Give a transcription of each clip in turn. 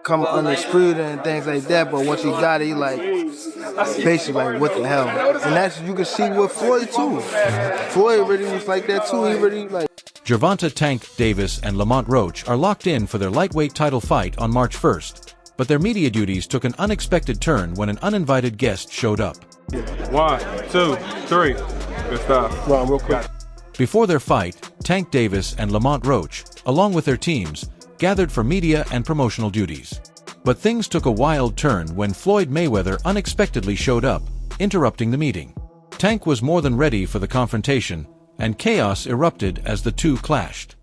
come undisputed and things like that. But once he got it, he like basically like, what the hell? And that's you can see with Floyd too. Floyd really was like that too. He really like. Gervonta Tank Davis and Lamont Roach are locked in for their lightweight title fight on March 1st, but their media duties took an unexpected turn when an uninvited guest showed up. 1, 2, 3. Good stuff. Well, real quick. Before their fight, Tank Davis and Lamont Roach, along with their teams, gathered for media and promotional duties. But things took a wild turn when Floyd Mayweather unexpectedly showed up, interrupting the meeting. Tank was more than ready for the confrontation, and chaos erupted as the two clashed.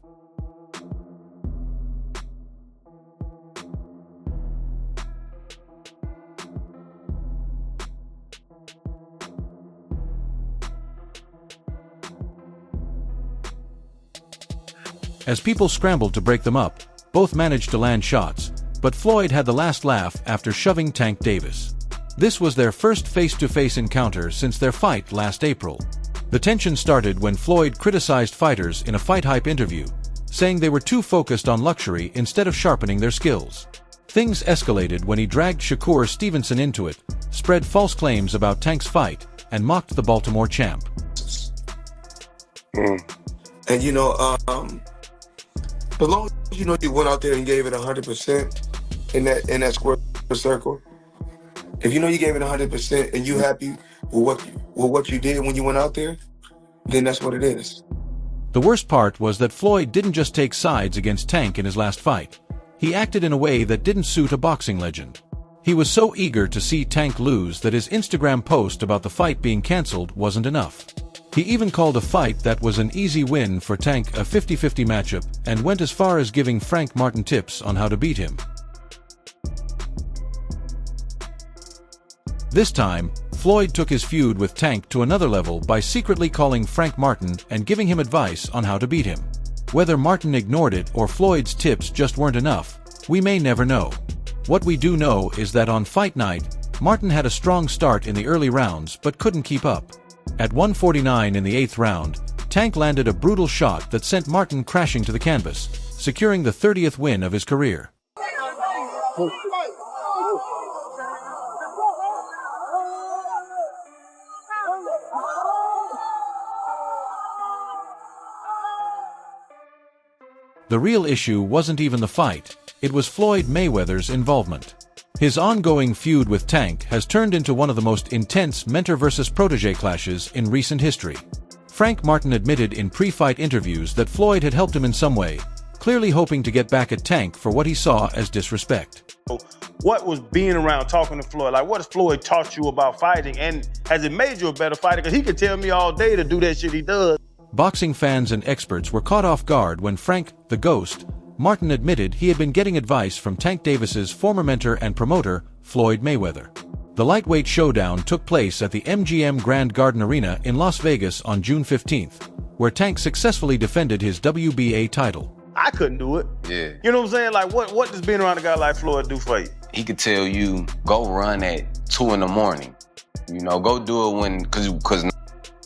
As people scrambled to break them up, both managed to land shots, but Floyd had the last laugh after shoving Tank Davis. This was their first face-to-face encounter since their fight last April. The tension started when Floyd criticized fighters in a Fight Hype interview, saying they were too focused on luxury instead of sharpening their skills. Things escalated when he dragged Shakur Stevenson into it, spread false claims about Tank's fight, and mocked the Baltimore champ. And you know, as long as you know you went out there and gave it 100% in that square circle, if you know you gave it 100% and you happy with what you did when you went out there, then that's what it is. The worst part was that Floyd didn't just take sides against Tank in his last fight. He acted in a way that didn't suit a boxing legend. He was so eager to see Tank lose that his Instagram post about the fight being cancelled wasn't enough. He even called a fight that was an easy win for Tank a 50-50 matchup and went as far as giving Frank Martin tips on how to beat him. This time, Floyd took his feud with Tank to another level by secretly calling Frank Martin and giving him advice on how to beat him. Whether Martin ignored it or Floyd's tips just weren't enough, we may never know. What we do know is that on fight night, Martin had a strong start in the early rounds but couldn't keep up. At 1:49 in the 8th round, Tank landed a brutal shot that sent Martin crashing to the canvas, securing the 30th win of his career. The real issue wasn't even the fight, it was Floyd Mayweather's involvement. His ongoing feud with Tank has turned into one of the most intense mentor versus protege clashes in recent history. Frank Martin admitted in pre-fight interviews that Floyd had helped him in some way, clearly hoping to get back at Tank for what he saw as disrespect. What was being around talking to Floyd? Like, what has Floyd taught you about fighting? And has it made you a better fighter? Because he could tell me all day to do that shit he does. Boxing fans and experts were caught off guard when Frank, the Ghost, Martin admitted he had been getting advice from Tank Davis's former mentor and promoter, Floyd Mayweather. The lightweight showdown took place at the MGM Grand Garden Arena in Las Vegas on June 15th, where Tank successfully defended his WBA title. I couldn't do it. Yeah. You know what I'm saying? Like, what does being around a guy like Floyd do for you? He could tell you, go run at 2 in the morning. You know, go do it when, cause.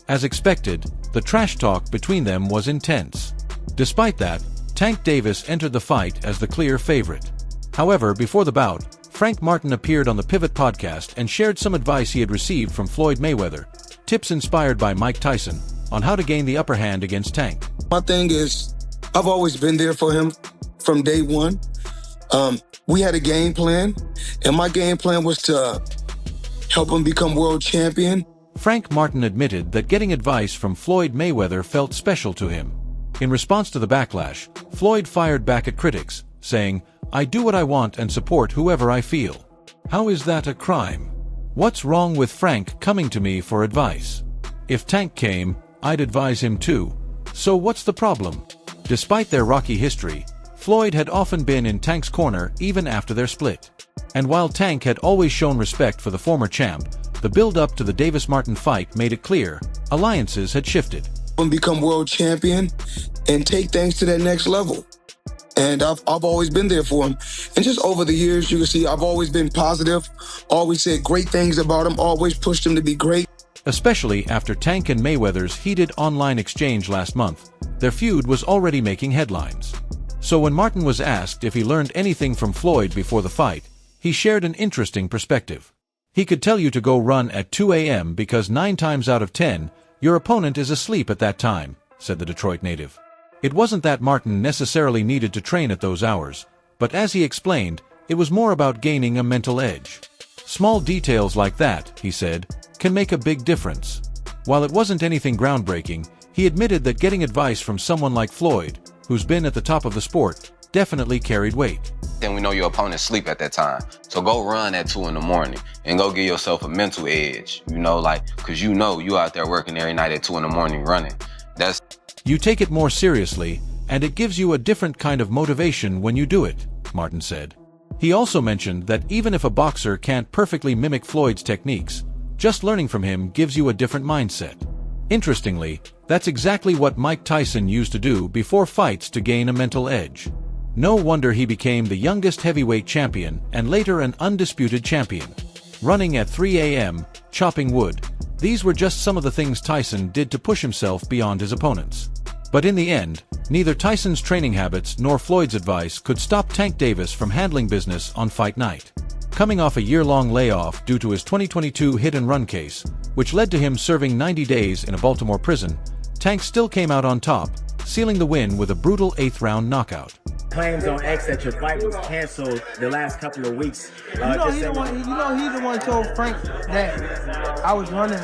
As expected, the trash talk between them was intense. Despite that, Tank Davis entered the fight as the clear favorite. However, before the bout, Frank Martin appeared on the Pivot podcast and shared some advice he had received from Floyd Mayweather, tips inspired by Mike Tyson, on how to gain the upper hand against Tank. My thing is, I've always been there for him from day one. We had a game plan, and my game plan was to help him become world champion. Frank Martin admitted that getting advice from Floyd Mayweather felt special to him. In response to the backlash, Floyd fired back at critics, saying, "I do what I want and support whoever I feel. How is that a crime? What's wrong with Frank coming to me for advice? If Tank came, I'd advise him too. So what's the problem?" Despite their rocky history, Floyd had often been in Tank's corner even after their split. And while Tank had always shown respect for the former champ, the build-up to the Davis-Martin fight made it clear alliances had shifted. And become world champion and take things to that next level. And I've always been there for him. And just over the years, you can see I've always been positive, always said great things about him, always pushed him to be great. Especially after Tank and Mayweather's heated online exchange last month, their feud was already making headlines. So when Martin was asked if he learned anything from Floyd before the fight, he shared an interesting perspective. He could tell you to go run at 2 a.m. because 9 times out of 10, your opponent is asleep at that time, said the Detroit native. It wasn't that Martin necessarily needed to train at those hours, but as he explained, it was more about gaining a mental edge. Small details like that, he said, can make a big difference. While it wasn't anything groundbreaking, he admitted that getting advice from someone like Floyd, who's been at the top of the sport, definitely carried weight. Then we know your opponent's sleep at that time. So go run at 2 in the morning and go give yourself a mental edge, cause you out there working every night at 2 in the morning running. You take it more seriously, and it gives you a different kind of motivation when you do it, Martin said. He also mentioned that even if a boxer can't perfectly mimic Floyd's techniques, just learning from him gives you a different mindset. Interestingly, that's exactly what Mike Tyson used to do before fights to gain a mental edge. No wonder he became the youngest heavyweight champion and later an undisputed champion. Running at 3 a.m., chopping wood, these were just some of the things Tyson did to push himself beyond his opponents. But in the end, neither Tyson's training habits nor Floyd's advice could stop Tank Davis from handling business on fight night. Coming off a year-long layoff due to his 2022 hit-and-run case, which led to him serving 90 days in a Baltimore prison, Tank still came out on top, sealing the win with a brutal 8th-round knockout. Claims on X that your fight was canceled the last couple of weeks. He's the one told Frank that I was running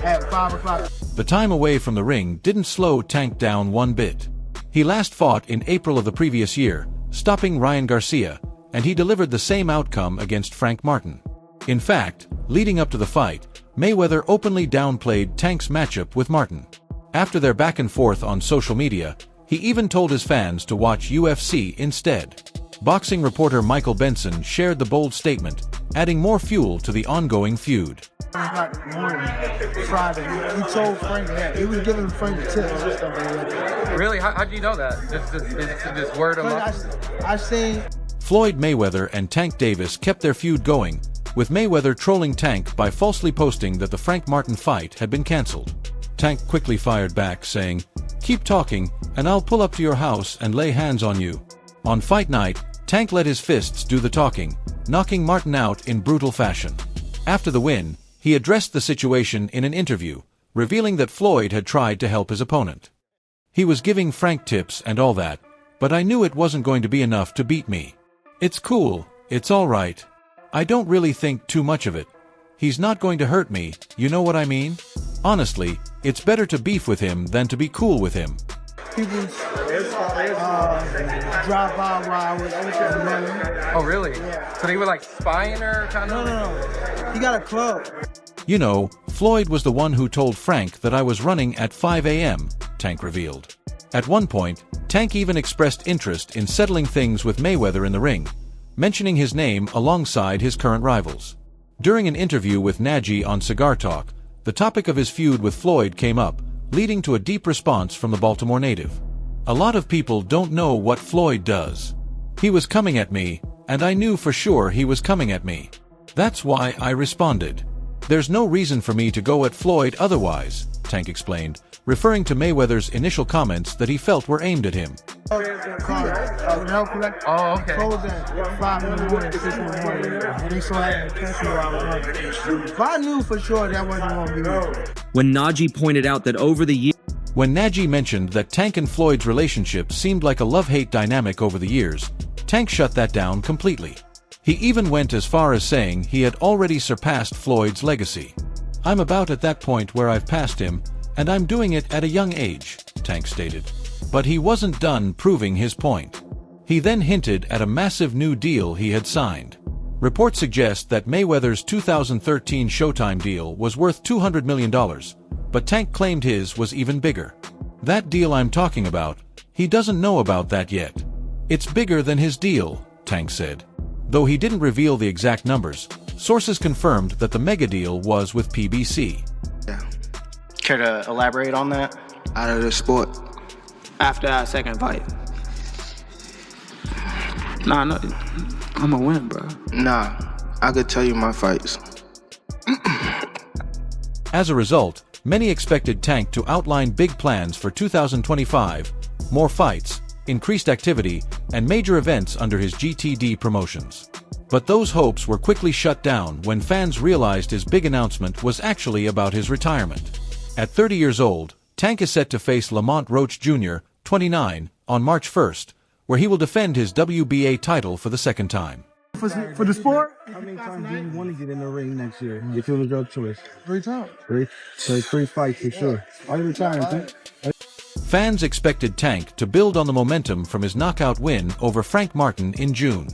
at 5 o'clock. The time away from the ring didn't slow Tank down one bit. He last fought in April of the previous year, stopping Ryan Garcia, and he delivered the same outcome against Frank Martin. In fact, leading up to the fight, Mayweather openly downplayed Tank's matchup with Martin. After their back and forth on social media, he even told his fans to watch UFC instead. Boxing reporter Michael Benson shared the bold statement, adding more fuel to the ongoing feud. Friday, he told Frank that. He was giving Frank the tip. Really? How do you know that? Just word of mouth? I seen Floyd Mayweather and Tank Davis kept their feud going, with Mayweather trolling Tank by falsely posting that the Frank Martin fight had been cancelled. Tank quickly fired back, saying, "Keep talking, and I'll pull up to your house and lay hands on you." On fight night, Tank let his fists do the talking, knocking Martin out in brutal fashion. After the win, he addressed the situation in an interview, revealing that Floyd had tried to help his opponent. "He was giving Frank tips and all that, but I knew it wasn't going to be enough to beat me. It's cool, it's all right. I don't really think too much of it. He's not going to hurt me, you know what I mean? Honestly, it's better to beef with him than to be cool with him." people drive by while I was running. Oh, really? Yeah. So they were like spying her, kind of? No. He got a club. You know, Floyd was the one who told Frank that I was running at 5 a.m., Tank revealed. At one point, Tank even expressed interest in settling things with Mayweather in the ring, mentioning his name alongside his current rivals. During an interview with Nagy on Cigar Talk, the topic of his feud with Floyd came up, leading to a deep response from the Baltimore native. "A lot of people don't know what Floyd does. He was coming at me, and I knew for sure he was coming at me. That's why I responded. There's no reason for me to go at Floyd otherwise," Tank explained, referring to Mayweather's initial comments that he felt were aimed at him. Oh, okay. Closed at 5 in the morning, 6 in the morning. And they saw that but I knew for sure that wasn't going to be me. When Nagy pointed out that over the years, When Nagy mentioned that Tank and Floyd's relationship seemed like a love-hate dynamic over the years, Tank shut that down completely. He even went as far as saying he had already surpassed Floyd's legacy. "I'm about at that point where I've passed him, and I'm doing it at a young age," Tank stated. But he wasn't done proving his point. He then hinted at a massive new deal he had signed. Reports suggest that Mayweather's 2013 Showtime deal was worth $200 million, but Tank claimed his was even bigger. "That deal I'm talking about, he doesn't know about that yet. It's bigger than his deal," Tank said. Though he didn't reveal the exact numbers, sources confirmed that the mega deal was with PBC. Care to elaborate on that? Out of the sport. After that second fight. Nah, no, I'm gonna win, bro. Nah, I could tell you my fights. As a result, many expected Tank to outline big plans for 2025, more fights, increased activity, and major events under his GTD promotions. But those hopes were quickly shut down when fans realized his big announcement was actually about his retirement. At 30 years old, Tank is set to face Lamont Roach Jr., 29, on March 1st, where he will defend his WBA title for the second time. For the sport? How many times do you want to get in the ring next year if it was your choice? 3 times. 3? So it's 3 fights for sure. Are you retiring, Tank? Fans expected Tank to build on the momentum from his knockout win over Frank Martin in June.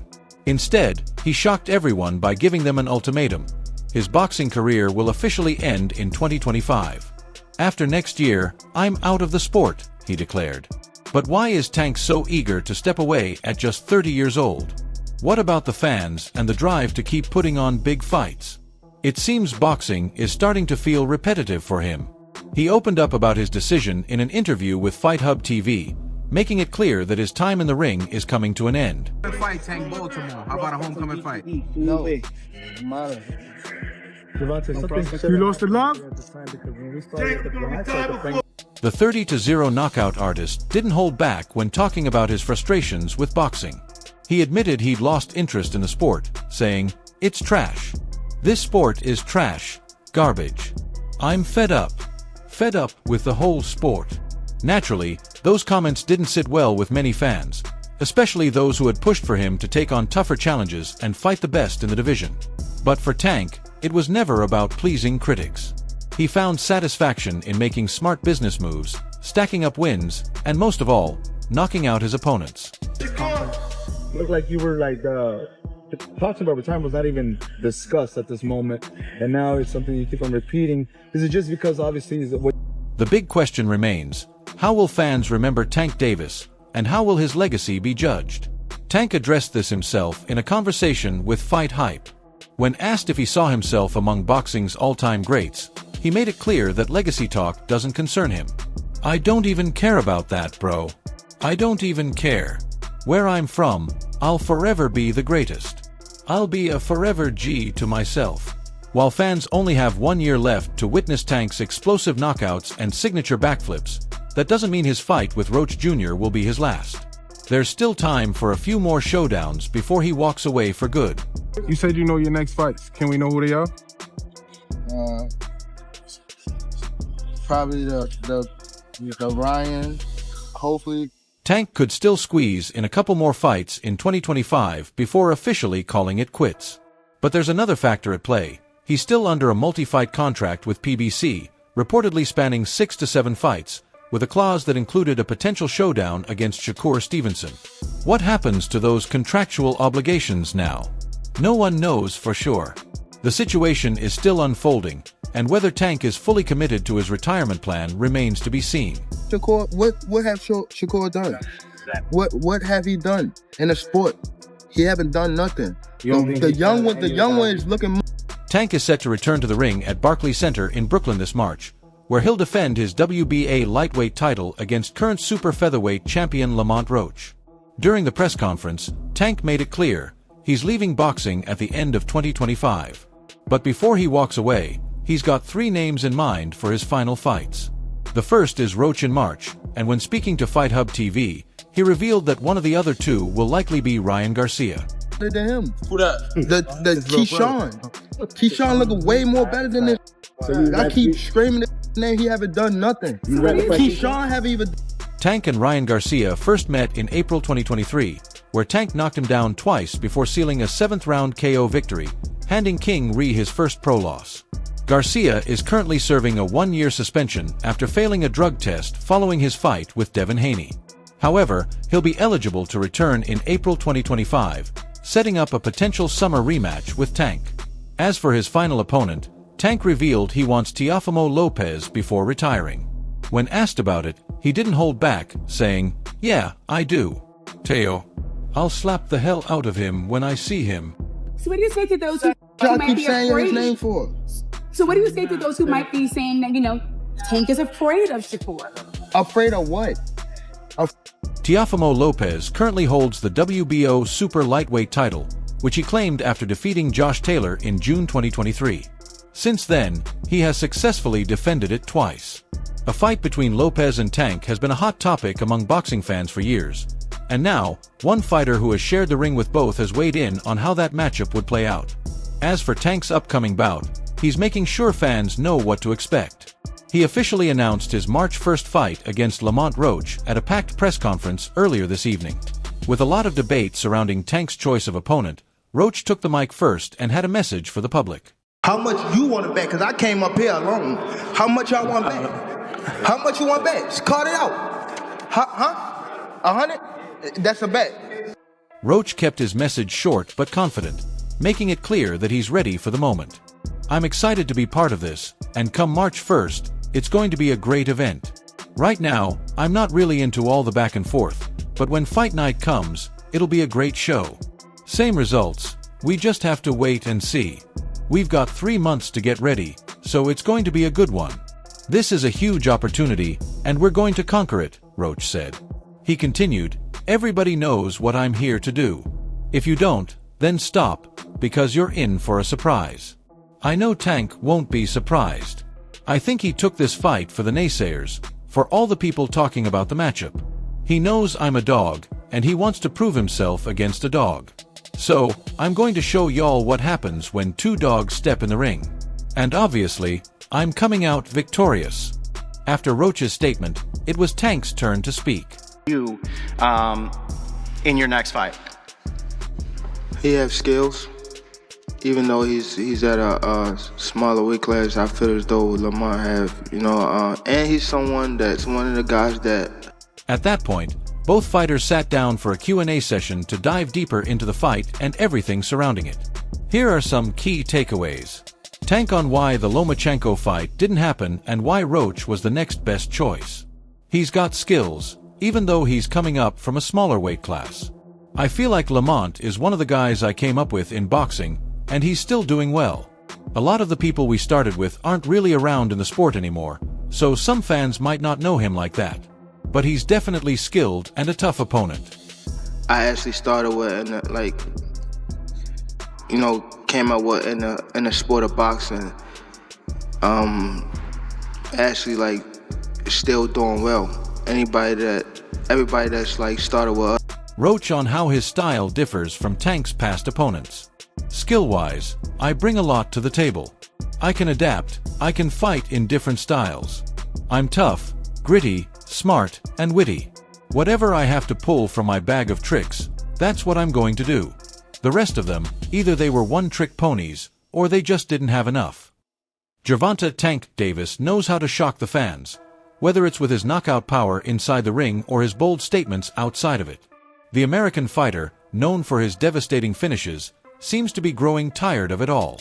Instead, he shocked everyone by giving them an ultimatum. His boxing career will officially end in 2025. After next year, I'm out of the sport, he declared. But why is Tank so eager to step away at just 30 years old? What about the fans and the drive to keep putting on big fights? It seems boxing is starting to feel repetitive for him. He opened up about his decision in an interview with Fight Hub TV, making it clear that his time in the ring is coming to an end. Fight Tank Baltimore. How about a homecoming fight? No. You lost the love? The 30-0 knockout artist didn't hold back when talking about his frustrations with boxing. He admitted he'd lost interest in the sport, saying, "It's trash. This sport is trash, garbage. I'm fed up with the whole sport." Naturally, those comments didn't sit well with many fans, especially those who had pushed for him to take on tougher challenges and fight the best in the division. But for Tank, it was never about pleasing critics. He found satisfaction in making smart business moves, stacking up wins, and most of all, knocking out his opponents. Looked like you were like, talking about retirement was not even discussed at this moment, and now it's something you keep on repeating. Is it just because obviously The big question remains, how will fans remember Tank Davis, and how will his legacy be judged? Tank addressed this himself in a conversation with Fight Hype. When asked if he saw himself among boxing's all-time greats, he made it clear that legacy talk doesn't concern him. "I don't even care about that, bro. I don't even care. Where I'm from, I'll forever be the greatest. I'll be a forever G to myself." While fans only have 1 year left to witness Tank's explosive knockouts and signature backflips, that doesn't mean his fight with Roach Jr. will be his last. There's still time for a few more showdowns before he walks away for good. You said you know your next fights. Can we know who they are? Probably the Ryan, hopefully. Tank could still squeeze in a couple more fights in 2025 before officially calling it quits. But there's another factor at play. He's still under a multi-fight contract with PBC, reportedly spanning 6 to 7 fights, with a clause that included a potential showdown against Shakur Stevenson. What happens to those contractual obligations now? No one knows for sure. The situation is still unfolding, and whether Tank is fully committed to his retirement plan remains to be seen. Shakur, what have Shakur done? What have he done in the sport? He haven't done nothing. The young one is looking. Tank is set to return to the ring at Barclays Center in Brooklyn this March, where he'll defend his WBA lightweight title against current super featherweight champion Lamont Roach. During the press conference, Tank made it clear he's leaving boxing at the end of 2025. But before he walks away, he's got 3 names in mind for his final fights. The first is Roach in March, and when speaking to Fight Hub TV, he revealed that one of the other 2 will likely be Ryan Garcia. To him. Who that? The Keyshawn. Keyshawn looking way more better than this. I keep screaming his name. He haven't done nothing. Keyshawn haven't even. Tank and Ryan Garcia first met in April 2023, where Tank knocked him down twice before sealing a 7th-round KO victory, handing King Ree his first pro loss. Garcia is currently serving a 1-year suspension after failing a drug test following his fight with Devin Haney. However, he'll be eligible to return in April 2025, setting up a potential summer rematch with Tank. As for his final opponent, Tank revealed he wants Teofimo Lopez before retiring. When asked about it, he didn't hold back, saying, "Yeah, I do. Teo. I'll slap the hell out of him when I see him." So what do you say to those who might be afraid? So what do you say to those who might be saying that, Tank is afraid of Shakur? Afraid of what? Teofimo Lopez currently holds the WBO super lightweight title, which he claimed after defeating Josh Taylor in June 2023. Since then, he has successfully defended it twice. A fight between Lopez and Tank has been a hot topic among boxing fans for years, And now, one fighter who has shared the ring with both has weighed in on how that matchup would play out. As for Tank's upcoming bout, he's making sure fans know what to expect. He officially announced his March 1st fight against Lamont Roach at a packed press conference earlier this evening. With a lot of debate surrounding Tank's choice of opponent, Roach took the mic first and had a message for the public. How much you want to bet? Because I came up here alone. How much y'all want to bet? How much you want to bet? Just call it out. Huh? 100? That's a bet. Roach kept his message short but confident, making it clear that he's ready for the moment. I'm excited to be part of this, and come March 1st, it's going to be a great event. Right now, I'm not really into all the back and forth, but when fight night comes, it'll be a great show. Same results, we just have to wait and see. We've got 3 months to get ready, so it's going to be a good one. This is a huge opportunity, and we're going to conquer it, Roach said. He continued, everybody knows what I'm here to do. If you don't, then stop, because you're in for a surprise. I know Tank won't be surprised. I think he took this fight for the naysayers, for all the people talking about the matchup. He knows I'm a dog, and he wants to prove himself against a dog. So, I'm going to show y'all what happens when two dogs step in the ring. And obviously, I'm coming out victorious. After Roach's statement, it was Tank's turn to speak. You, in your next fight? He has skills. Even though he's at a smaller weight class, I feel as though Lamont have, and he's one of the guys that... At that point, both fighters sat down for a Q&A session to dive deeper into the fight and everything surrounding it. Here are some key takeaways. Tank on why the Lomachenko fight didn't happen and why Roach was the next best choice. He's got skills, even though he's coming up from a smaller weight class. I feel like Lamont is one of the guys I came up with in boxing, and he's still doing well. A lot of the people we started with aren't really around in the sport anymore, so some fans might not know him like that. But he's definitely skilled and a tough opponent. I actually started with, came up with in the sport of boxing. Actually, still doing well. Everybody that's started with us. Roach on how his style differs from Tank's past opponents. Skill-wise, I bring a lot to the table. I can adapt, I can fight in different styles. I'm tough, gritty, smart, and witty. Whatever I have to pull from my bag of tricks, that's what I'm going to do. The rest of them, either they were one-trick ponies, or they just didn't have enough. Gervonta Tank Davis knows how to shock the fans, whether it's with his knockout power inside the ring or his bold statements outside of it. The American fighter, known for his devastating finishes, seems to be growing tired of it all.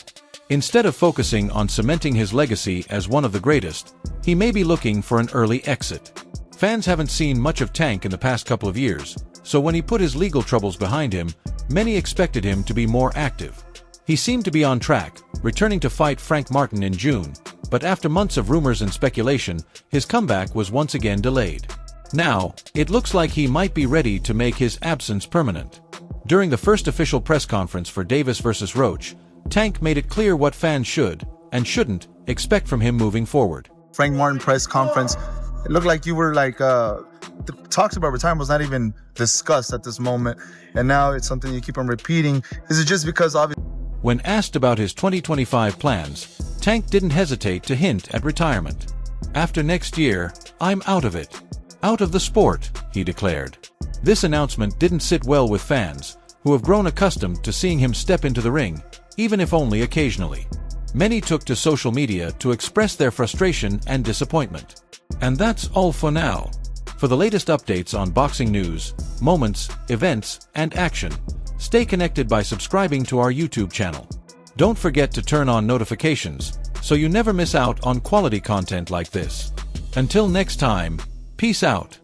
Instead of focusing on cementing his legacy as one of the greatest, he may be looking for an early exit. Fans haven't seen much of Tank in the past couple of years, so when he put his legal troubles behind him, many expected him to be more active. He seemed to be on track, returning to fight Frank Martin in June, but after months of rumors and speculation, his comeback was once again delayed. Now, it looks like he might be ready to make his absence permanent. During the first official press conference for Davis vs. Roach, Tank made it clear what fans should, and shouldn't, expect from him moving forward. Frank Martin press conference, it looked like you were the talks about retirement was not even discussed at this moment, and now it's something you keep on repeating. Is it just because obviously... When asked about his 2025 plans, Tank didn't hesitate to hint at retirement. After next year, I'm out of it. Out of the sport, he declared. This announcement didn't sit well with fans, who have grown accustomed to seeing him step into the ring, even if only occasionally. Many took to social media to express their frustration and disappointment. And that's all for now. For the latest updates on boxing news, moments, events, and action, stay connected by subscribing to our YouTube channel. Don't forget to turn on notifications, so you never miss out on quality content like this. Until next time, peace out.